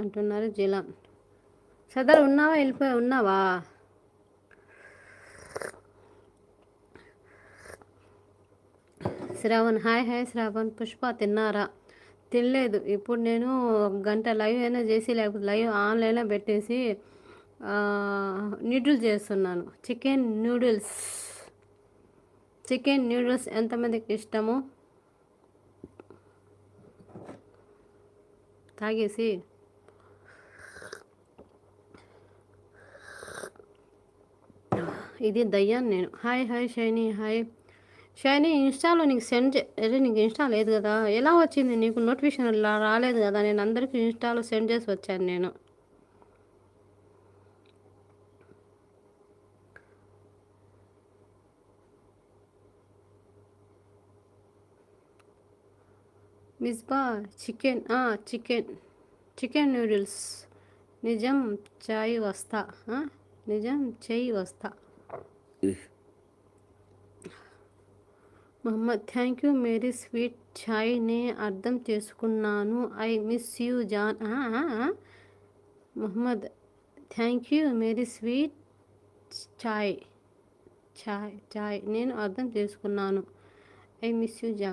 అంటున్నారు జిలాన్. సదర్ ఉన్నావా, వెళ్ళిపోయి ఉన్నావా? Shravan hi hi Shravan. పుష్ప తిన్నారా? తినలేదు. ఇప్పుడు నేను ఒక గంట లైవ్ అయినా చేసి, లేకపోతే లైవ్ ఆన్లైన్లో పెట్టేసి నూడిల్స్ చేస్తున్నాను. చికెన్ నూడిల్స్ ఎంతమందికి ఇష్టము? తాగేసి ఇది దయ్యాన్ని నేను. Hi hi shiny. Hi shiny. ఇన్స్టాలో నీకు నీకు ఇన్స్టా లేదు కదా, ఎలా వచ్చింది నీకు నోటిఫికేషన్? రాలేదు కదా, నేను అందరికీ ఇన్స్టాలో సెండ్ చేసి వచ్చాను నేను. మిస్బా చికెన్ నూడిల్స్ నిజం చాయ్ వస్తా. నిజం చెయ్యి వస్తా. Mohammed thank you Mary sweet chai. నే అర్థం చేసుకున్నాను. I miss you John. Mohammed thank you Mary sweet chai. నేను అర్థం చేసుకున్నాను. I miss you John.